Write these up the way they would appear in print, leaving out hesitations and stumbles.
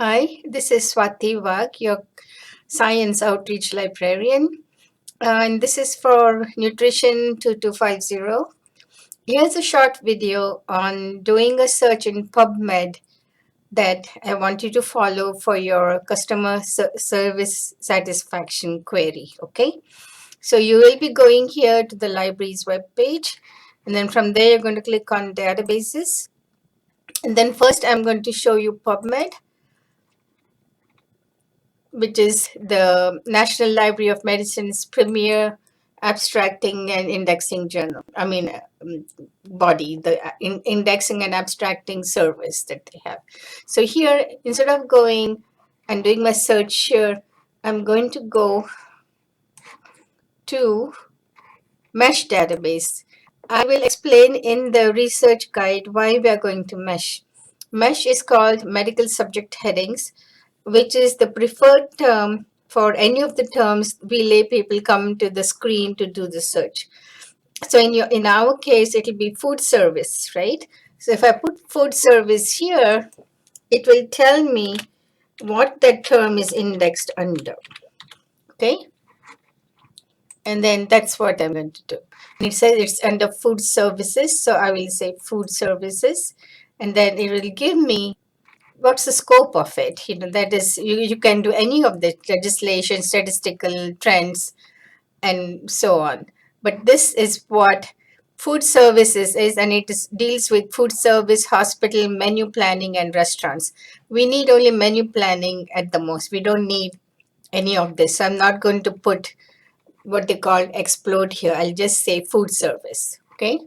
Hi, this is Swati Wag, your science outreach librarian, and this is for Nutrition 2250. Here's a short video on doing a search in PubMed that I want you to follow for your customer service satisfaction query. Okay, so you will be going here to the library's webpage, and then from there, you're going to click on databases. And then first, I'm going to show you PubMed, which is the National Library of Medicine's premier abstracting and indexing journal. Body, the indexing and abstracting service that they have. So here, instead of going and doing my search here, I'm going to go to mesh database. I will explain in the research guide why we are going to mesh. Mesh is called medical subject headings, which is the preferred term for any of the terms we lay people come to the screen to do the search. So in our case, it will be food service, right? So if I put food service here, it will tell me what that term is indexed under. Okay. And then that's what I'm going to do. And it says it's under food services. So I will say food services. And then it will give me what's the scope of it. That is, you can do any of the legislation, statistical trends, and so on. But this is what food services is, and it deals with food service, hospital, menu planning, and restaurants. We need only menu planning at the most. We don't need any of this. So I'm not going to put what they call explode here. I'll just say food service. Okay.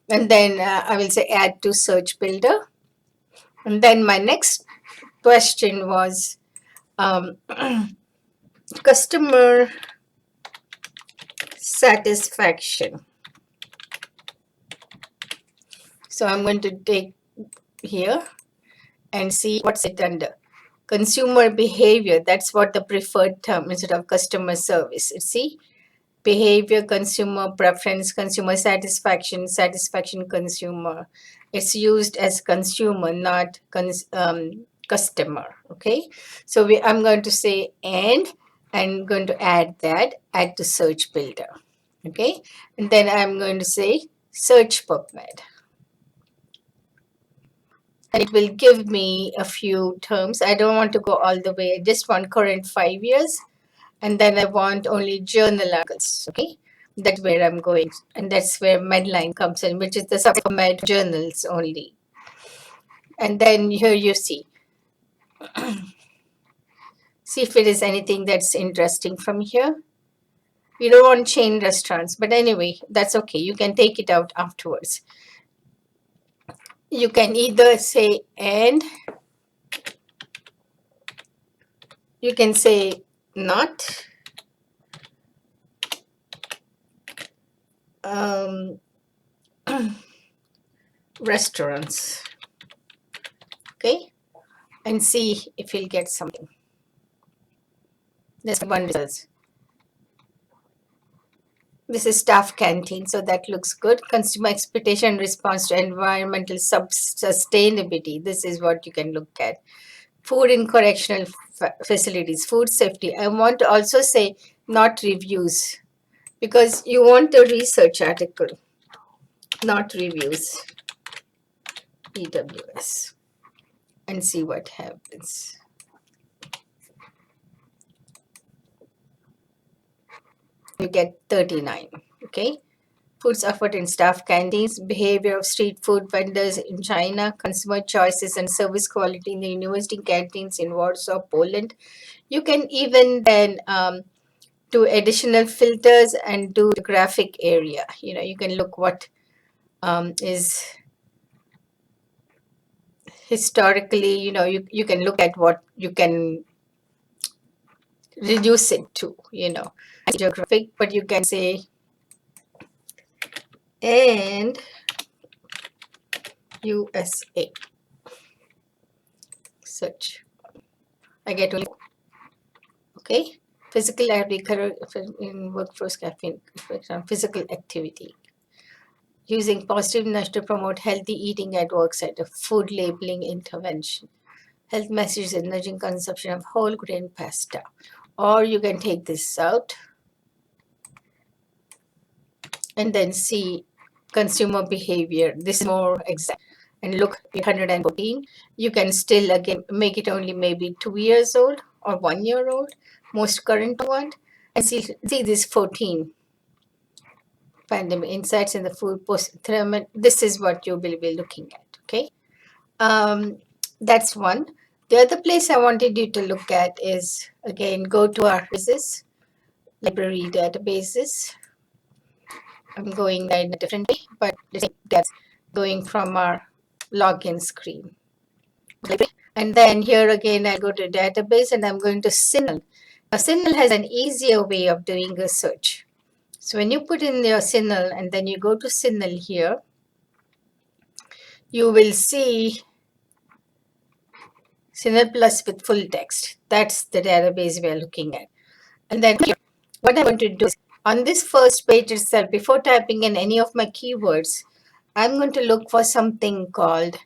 And then I will say add to search builder. And then my next question was customer satisfaction. So I'm going to take here and see what's it under. Consumer behavior, that's what the preferred term instead of customer service. You see, behavior, consumer preference, consumer satisfaction, satisfaction consumer. It's used as consumer, not customer. Okay, so I'm going to say and I'm going to add that, add to search builder. Okay, and then I'm going to say search PubMed. And it will give me a few terms. I don't want to go all the way. I just want current 5 years. And then I want only journal articles. Okay, that's where I'm going. And that's where Medline comes in, which is the PubMed journals only. And then here you see. See if it is anything that's interesting from here. We don't want chain restaurants, but anyway, that's okay. You can take it out afterwards. You can either say and, you can say not, restaurants. Okay, and see if you'll get something. There's one result. This is staff canteen, so that looks good. Consumer expectation response to environmental sustainability. This is what you can look at. Food in correctional facilities, food safety. I want to also say not reviews, because you want a research article, not reviews. EWS, and see what happens. You get 39. Okay. Foods offered in staff canteens, behavior of street food vendors in China, consumer choices and service quality in the university canteens in Warsaw, Poland. You can even then do additional filters and do the graphic area. You can look what is historically, you can look at what you can reduce it to, geographic, but you can say and USA. Search. I get only, okay. Physical activity in workforce caffeine, physical activity. Using positive nudge to promote healthy eating at work site, a food labeling intervention. Health messages encouraging consumption of whole grain pasta. Or you can take this out and then see consumer behavior. This is more exact. And look, 814, you can still again make it only maybe 2 years old or 1 year old, most current one, and see this 14 pandemic insights in the food post. This is what you will be looking at. Okay, that's one. The other place I wanted you to look at is again go to our databases, library databases. I'm going there in a different way, but that's going from our login screen. And then here again, I go to database and I'm going to CINAHL. Now, CINAHL has an easier way of doing a search. So when you put in your CINAHL and then you go to CINAHL here, you will see CINAHL Plus with full text. That's the database we are looking at. And then here, what I'm going to do is on this first page itself, before typing in any of my keywords, I'm going to look for something called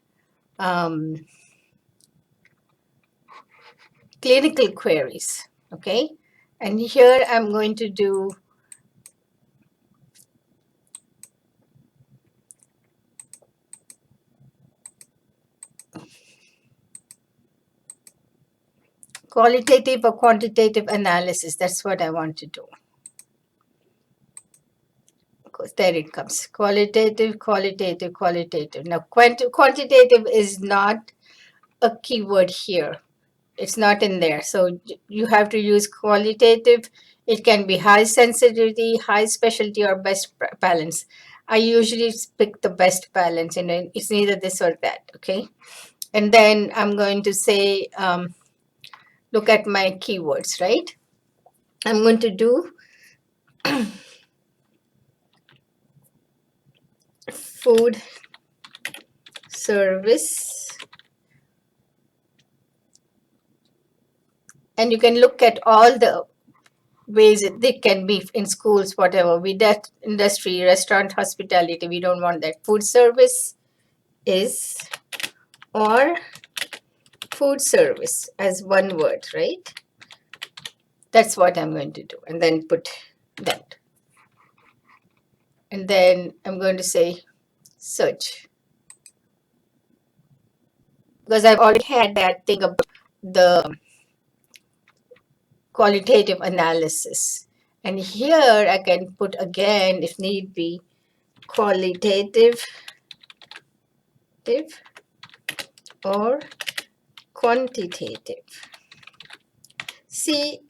clinical queries. Okay. And here I'm going to do qualitative or quantitative analysis. That's what I want to do. There it comes. Qualitative, qualitative, qualitative. Now, quantitative is not a keyword here. It's not in there. So you have to use qualitative. It can be high sensitivity, high specialty, or best balance. I usually pick the best balance, and it's neither this or that. Okay. And then I'm going to say, look at my keywords, right? I'm going to do food service, and you can look at all the ways it can be in schools, whatever. We that industry, restaurant, hospitality, we don't want that. Food service is, or food service as one word, right? That's what I'm going to do, and then put that. And then I'm going to say search, because I've already had that thing about the qualitative analysis. And here I can put again, if need be, qualitative or quantitative. See,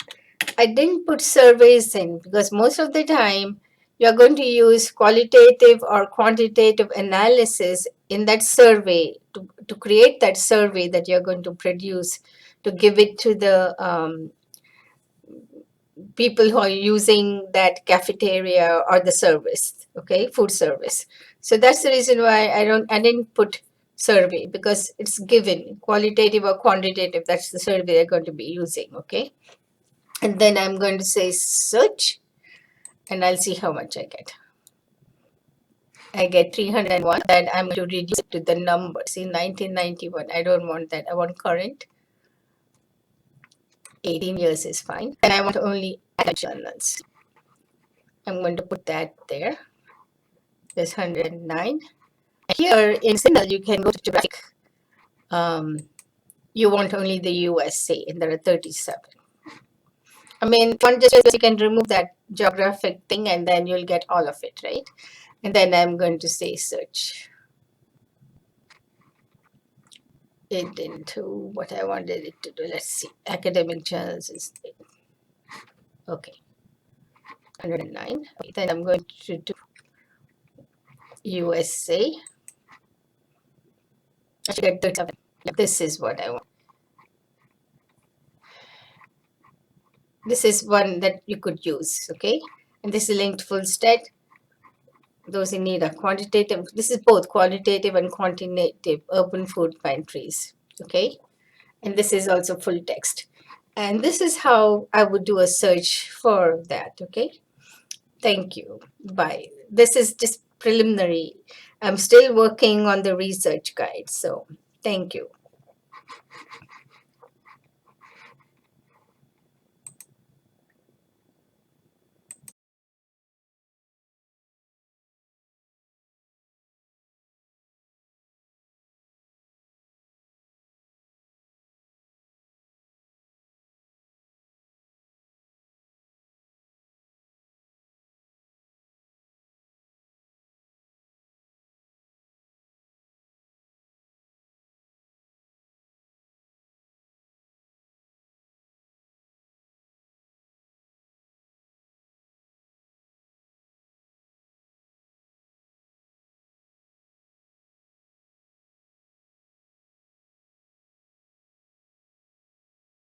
I didn't put surveys in because most of the time you're going to use qualitative or quantitative analysis in that survey to create that survey that you're going to produce to give it to the people who are using that cafeteria or the service, okay, food service. So that's the reason why I didn't put survey, because it's given qualitative or quantitative. That's the survey they're going to be using, okay. And then I'm going to say search, and I'll see how much I get. I get 301. Then I'm going to reduce it to the number. See, 1991. I don't want that. I want current. 18 years is fine. And I want only journals. I'm going to put that there. There's 109. Here in CINAHL, you can go to geographic. You want only the USA, and there are 37. I mean, one just you can remove that geographic thing, and then you'll get all of it, right? And then I'm going to say search. It didn't do what I wanted it to do. Let's see. Academic journals is okay. 109. Okay, then I'm going to do USA. I should get 37. This is what I want. This is one that you could use, okay? And this is linked full stat. Those in need of quantitative. This is both qualitative and quantitative urban food pantries, okay? And this is also full text. And this is how I would do a search for that, okay? Thank you. Bye. This is just preliminary. I'm still working on the research guide, so thank you.